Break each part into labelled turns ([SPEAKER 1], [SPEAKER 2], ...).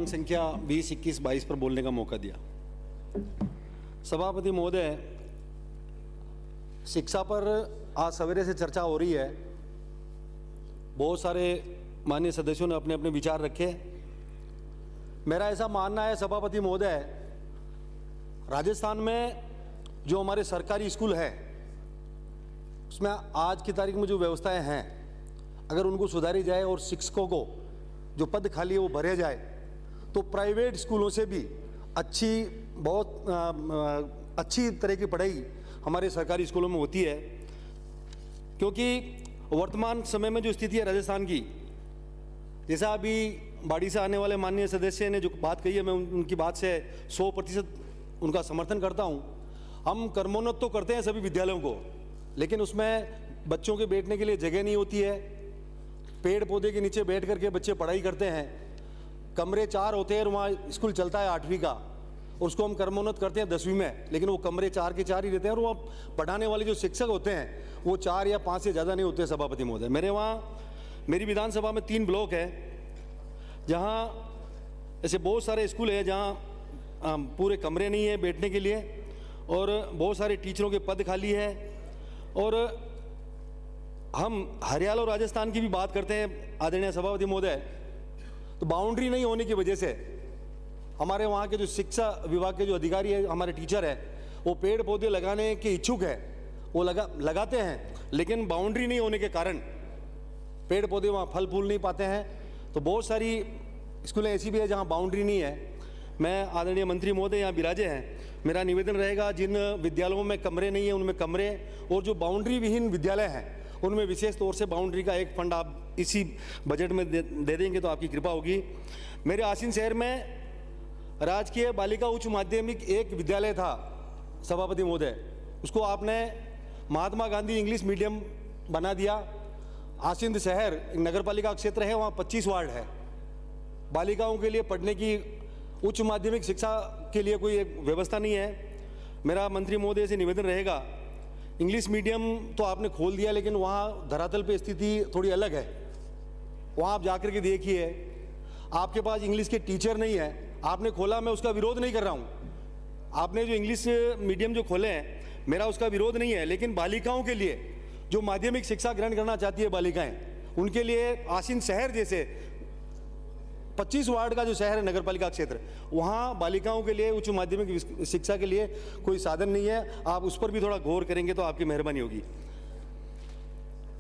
[SPEAKER 1] संख्या 20, 21, 22 पर बोलने का मौका दिया। सभापति महोदय, शिक्षा पर आज सवेरे से चर्चा हो रही है। बहुत सारे माननीय सदस्यों ने अपने अपने विचार रखे। मेरा ऐसा मानना है सभापति महोदय, राजस्थान में जो हमारे सरकारी स्कूल है उसमें आज की तारीख में जो व्यवस्थाएं हैं, अगर उनको सुधारी जाए और शिक्षकों को जो पद खाली है वो भरे जाए तो प्राइवेट स्कूलों से भी बहुत अच्छी तरह की पढ़ाई हमारे सरकारी स्कूलों में होती है। क्योंकि वर्तमान समय में जो स्थिति है राजस्थान की, जैसा अभी बाड़ी से आने वाले माननीय सदस्य ने जो बात कही है, मैं उनकी बात से 100% उनका समर्थन करता हूं। हम कर्मोन्नत तो करते हैं सभी विद्यालयों को, लेकिन उसमें बच्चों के बैठने के लिए जगह नहीं होती है। पेड़ पौधे के नीचे बैठ करके बच्चे पढ़ाई करते हैं। कमरे 4 होते हैं और वहाँ स्कूल चलता है 8वीं का, और उसको हम कर्मोन्नत करते हैं 10वीं में, लेकिन वो कमरे 4 के 4 ही रहते हैं और वो पढ़ाने वाले जो शिक्षक होते हैं वो 4 या 5 से ज़्यादा नहीं होते। सभापति महोदय, मेरे वहाँ मेरी विधानसभा में 3 ब्लॉक है जहाँ ऐसे बहुत सारे स्कूल है जहाँ पूरे कमरे नहीं है बैठने के लिए, और बहुत सारे टीचरों के पद खाली है। और हम हरियाणा और राजस्थान की भी बात करते हैं आदरणीय सभापति महोदय, तो बाउंड्री नहीं होने की वजह से हमारे वहाँ के जो शिक्षा विभाग के जो अधिकारी है, हमारे टीचर है, वो पेड़ पौधे लगाने के इच्छुक है, वो लगाते हैं, लेकिन बाउंड्री नहीं होने के कारण पेड़ पौधे वहाँ फल फूल नहीं पाते हैं। तो बहुत सारी स्कूलें ऐसी भी है जहाँ बाउंड्री नहीं है। मैं आदरणीय मंत्री महोदय यहाँ विराजे हैं, मेरा निवेदन रहेगा जिन विद्यालयों में कमरे नहीं है उनमें कमरे, और जो बाउंड्री विहीन विद्यालय हैं उनमें विशेष तौर से बाउंड्री का एक फंड आप इसी बजट में दे देंगे तो आपकी कृपा होगी। मेरे आसीन शहर में राजकीय बालिका उच्च माध्यमिक एक विद्यालय था सभापति महोदय, उसको आपने महात्मा गांधी इंग्लिश मीडियम बना दिया। आसिंद शहर नगर पालिका क्षेत्र है, वहाँ 25 वार्ड है। बालिकाओं के लिए पढ़ने की उच्च माध्यमिक शिक्षा के लिए कोई एक व्यवस्था नहीं है। मेरा मंत्री महोदय से निवेदन रहेगा, इंग्लिश मीडियम तो आपने खोल दिया, लेकिन वहाँ धरातल पे स्थिति थोड़ी अलग है। वहाँ आप जाकर के देखिए, आपके पास इंग्लिश के टीचर नहीं है। आपने खोला, मैं उसका विरोध नहीं कर रहा हूँ, आपने जो इंग्लिश मीडियम जो खोले हैं मेरा उसका विरोध नहीं है, लेकिन बालिकाओं के लिए जो माध्यमिक शिक्षा ग्रहण करना चाहती है बालिकाएं, उनके लिए आसीन शहर जैसे 25 वार्ड का जो शहर है नगर पालिका क्षेत्र, वहाँ बालिकाओं के लिए उच्च माध्यमिक शिक्षा के लिए कोई साधन नहीं है। आप उस पर भी थोड़ा गौर करेंगे तो आपकी मेहरबानी होगी।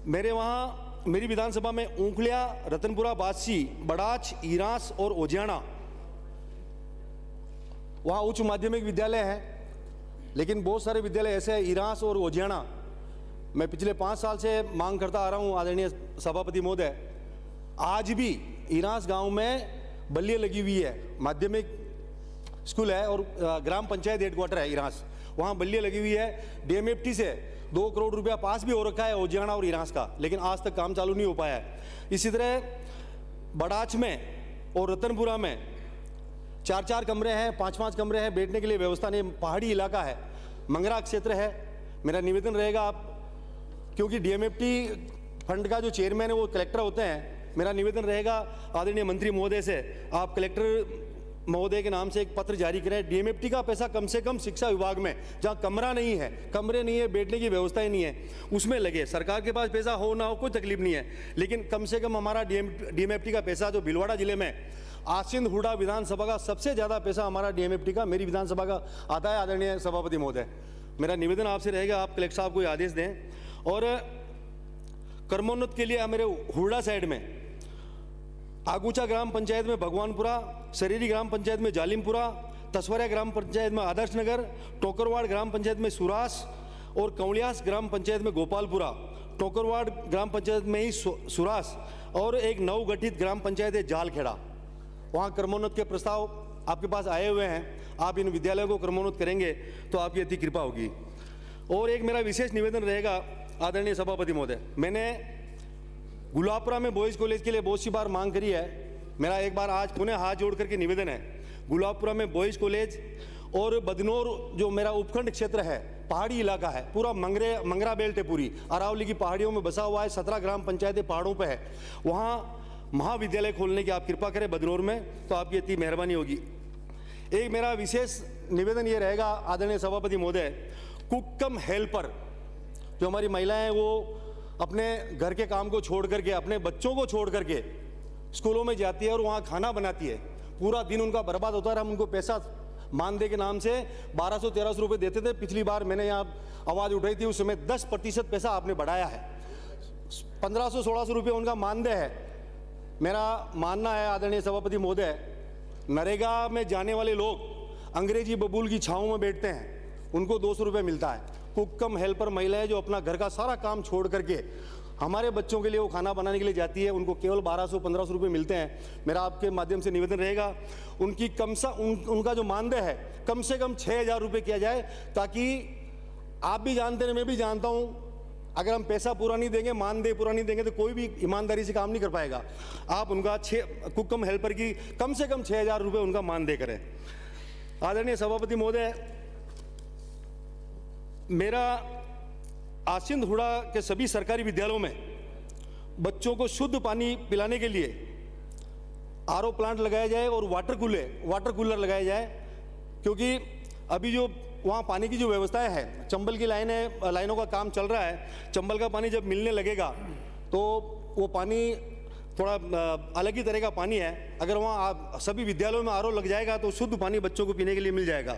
[SPEAKER 1] मेरे वहाँ मेरी विधानसभा में ऊंखलिया, रतनपुरा, बादशी, बड़ाच, ईरास और ओजियाना, वहाँ उच्च माध्यमिक विद्यालय है, लेकिन बहुत सारे विद्यालय ऐसे हैं ईरास और ओजियाना। मैं पिछले 5 साल से मांग करता आ रहा हूँ आदरणीय सभापति महोदय, आज भी ईरास गांव में बल्लियाँ लगी हुई है। माध्यमिक स्कूल है और ग्राम पंचायत हेडक्वार्टर है ईरास, वहाँ बल्लियाँ लगी हुई है। डीएमएफटी से 2 करोड़ रुपया पास भी हो रखा है ओजियाना और ईरास का, लेकिन आज तक काम चालू नहीं हो पाया है। इसी तरह बड़ाच में और रतनपुरा में 4-4 कमरे हैं, 5-5 कमरे हैं, बैठने के लिए व्यवस्था नहीं। पहाड़ी इलाका है, मंगरा क्षेत्र है। मेरा निवेदन रहेगा, आप क्योंकि डीएमएफटी फंड का जो चेयरमैन है वो कलेक्टर होते हैं, मेरा निवेदन रहेगा आदरणीय मंत्री महोदय से, आप कलेक्टर महोदय के नाम से एक पत्र जारी करें। डीएमएफटी का पैसा कम से कम शिक्षा विभाग में, जहाँ कमरे नहीं है, बैठने की व्यवस्था ही नहीं है, उसमें लगे। सरकार के पास पैसा हो ना हो कोई तकलीफ नहीं है, लेकिन कम से कम हमारा डीएमएफटी का पैसा जो भीलवाड़ा जिले में आसिंद हुडा विधानसभा का सबसे ज़्यादा पैसा हमारा डीएमएफटी का मेरी विधानसभा का आता है। आदरणीय सभापति महोदय, मेरा निवेदन आपसे रहेगा, आप कलेक्टर साहब को आदेश दें। और कर्मोन्नत के लिए मेरे हुडा साइड में आगूचा ग्राम पंचायत में भगवानपुरा, सरेरी ग्राम पंचायत में जालिमपुरा, तसवरिया ग्राम पंचायत में आदर्श नगर, टोकरवाड़ ग्राम पंचायत में सुरास और कंवलियास ग्राम पंचायत में गोपालपुरा, टोकरवाड़ ग्राम पंचायत में ही सुरास, और एक नवगठित ग्राम पंचायत है जालखेड़ा। वहाँ कर्मोन्नत के प्रस्ताव आपके पास आए हुए हैं, आप इन विद्यालयों को कर्मोन्नत करेंगे तो आपकी अति कृपा होगी। और एक मेरा विशेष निवेदन रहेगा आदरणीय सभापति महोदय, मैंने गुलाबपुरा में बॉयज़ कॉलेज के लिए बहुत सी बार मांग करी है। मेरा एक बार आज पुनः हाथ जोड़ करके निवेदन है, गुलाबपुरा में बॉयज़ कॉलेज और बदनौर जो मेरा उपखंड क्षेत्र है, पहाड़ी इलाका है, पूरा मंगरा बेल्ट है, पूरी अरावली की पहाड़ियों में बसा हुआ है। 17 ग्राम पंचायतें पहाड़ों पे है, वहाँ महाविद्यालय खोलने की आप कृपा करें बदनौर में, तो आपकी इतनी मेहरबानी होगी। एक मेरा विशेष निवेदन ये रहेगा आदरणीय सभापति महोदय, कुक कम हेल्पर जो हमारी महिलाएं हैं वो अपने घर के काम को छोड़ करके, अपने बच्चों को छोड़ करके स्कूलों में जाती है और वहाँ खाना बनाती है, पूरा दिन उनका बर्बाद होता है। हम उनको पैसा मानदेय के नाम से 1200-1300 रुपये देते थे। पिछली बार मैंने यहाँ आवाज़ उठाई थी, उस समय 10% पैसा आपने बढ़ाया है, 1500-1600 रुपये उनका मानदेय है। मेरा मानना है आदरणीय सभापति महोदय, नरेगा में जाने वाले लोग अंग्रेजी बबूल की छाँव में बैठते हैं, उनको 200 रुपये मिलता है। कुक कम हेल्पर महिलाएं जो अपना घर का सारा काम छोड़ करके हमारे बच्चों के लिए वो खाना बनाने के लिए जाती है, उनको केवल 1200-1500 रुपये मिलते हैं। मेरा आपके माध्यम से निवेदन रहेगा उनकी उनका जो मानदेय है कम से कम 6000 रुपये किया जाए, ताकि आप भी जानते हैं, मैं भी जानता हूँ, अगर हम पैसा पूरा नहीं देंगे, मानदेय पूरा नहीं देंगे तो कोई भी ईमानदारी से काम नहीं कर पाएगा। आप उनका कुक कम हेल्पर की कम से कम 6000 रुपये उनका मानदेय करें। आदरणीय सभापति महोदय, मेरा आसिंद हुड़ा के सभी सरकारी विद्यालयों में बच्चों को शुद्ध पानी पिलाने के लिए आरओ प्लांट लगाया जाए और वाटर कूलर लगाया जाए, क्योंकि अभी जो वहाँ पानी की जो व्यवस्थाएं है, चंबल की लाइनों का काम चल रहा है। चंबल का पानी जब मिलने लगेगा तो वो पानी थोड़ा अलग ही तरह का पानी है। अगर वहाँ सभी विद्यालयों में आरओ लग जाएगा तो शुद्ध पानी बच्चों को पीने के लिए मिल जाएगा।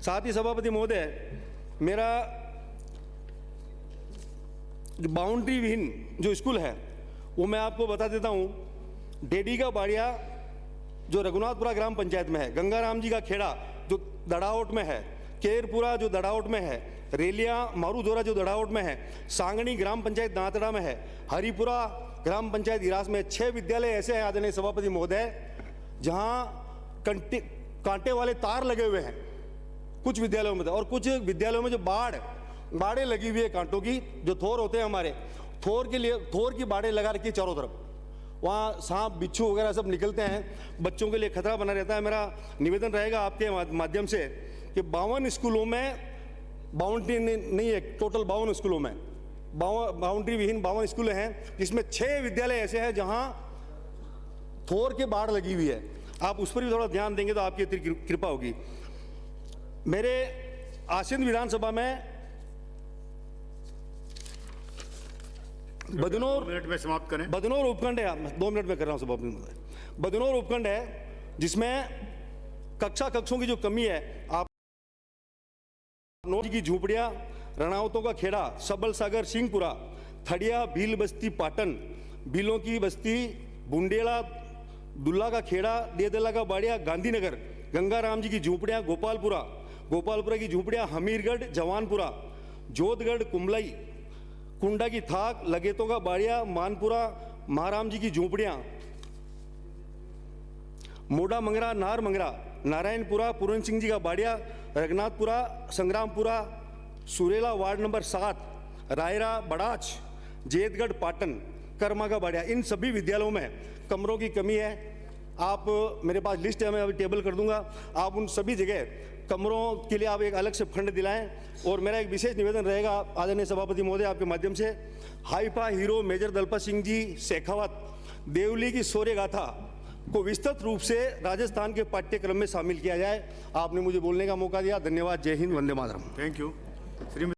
[SPEAKER 1] साथ ही सभापति महोदय, मेरा बाउंड्री विहीन जो स्कूल है वो मैं आपको बता देता हूँ। डेडी का बाड़िया जो रघुनाथपुरा ग्राम पंचायत में है, गंगाराम जी का खेड़ा जो दड़ावट में है, केरपुरा जो दड़ावट में है, रेलिया मारूदोरा जो दड़ावट में है, सांगणी ग्राम पंचायत दांतड़ा में है, हरिपुरा ग्राम पंचायत इरास में 6 विद्यालय ऐसे हैं आदरणीय सभापति महोदय जहाँ कांटे वाले तार लगे हुए हैं कुछ विद्यालयों में, और कुछ विद्यालयों में जो बाड़े लगी हुई है कांटों की, जो थोर होते हैं हमारे, थोर की बाड़े लगा रखी है चारों तरफ, वहाँ सांप बिच्छू वगैरह सब निकलते हैं, बच्चों के लिए खतरा बना रहता है। मेरा निवेदन रहेगा आपके माध्यम से कि 52 स्कूलों में बाउंड्री नहीं है, टोटल 52 स्कूलों में बाउंड्री विहीन 52 स्कूल हैं, जिसमें 6 विद्यालय ऐसे हैं जहाँ थोर के बाड़ लगी हुई है। आप उस पर भी थोड़ा ध्यान देंगे तो आपकी इतनी कृपा होगी। मेरे आसीन विधानसभा में बदनौर,
[SPEAKER 2] 2 मिनट में समाप्त करें।
[SPEAKER 1] बदनौर उपखंड है, 2 मिनट में कर रहा हूँ सभापति महोदय। बदनौर उपखंड है जिसमें कक्षों की जो कमी है, आप नोट की झूपड़ियाँ, रणावतों का खेड़ा, सबल सागर सिंहपुरा, थड़िया भील बस्ती पाटन, भीलों की बस्ती बुंडेला, दुल्ला का खेड़ा, देदला का बाड़िया, गांधीनगर, गंगाराम जी की झूपड़ियाँ, गोपालपुरा की झूपड़ियाँ, हमीरगढ़, जवानपुरा, जोधगढ़, कुंबलाई, कुंडा की थाक, लगेतों का बाड़िया, मानपुरा, महाराम जी की झूपड़ियाँ, मोड़ा मंगरा, नार मंगरा, नारायणपुरा, पूरन सिंह जी का बाड़िया, रघुनाथपुरा, संग्रामपुरा, सुरेला वार्ड नंबर 7, रायरा, बड़ाच, जेतगढ़, पाटन, कर्मा का बाड़िया, इन सभी विद्यालयों में कमरों की कमी है। आप मेरे पास लिस्ट है, मैं अभी टेबल कर दूंगा, आप उन सभी जगह कमरों के लिए आप एक अलग से फंड दिलाएं। और मेरा एक विशेष निवेदन रहेगा आदरणीय सभापति महोदय आपके माध्यम से, Haifa hero major Dalpat Singh ji Shekhawat Deoli की शौर्य गाथा को विस्तृत रूप से राजस्थान के पाठ्यक्रम में शामिल किया जाए। आपने मुझे बोलने का मौका दिया, धन्यवाद। जय हिंद, वंदे मातरम।
[SPEAKER 2] Thank you.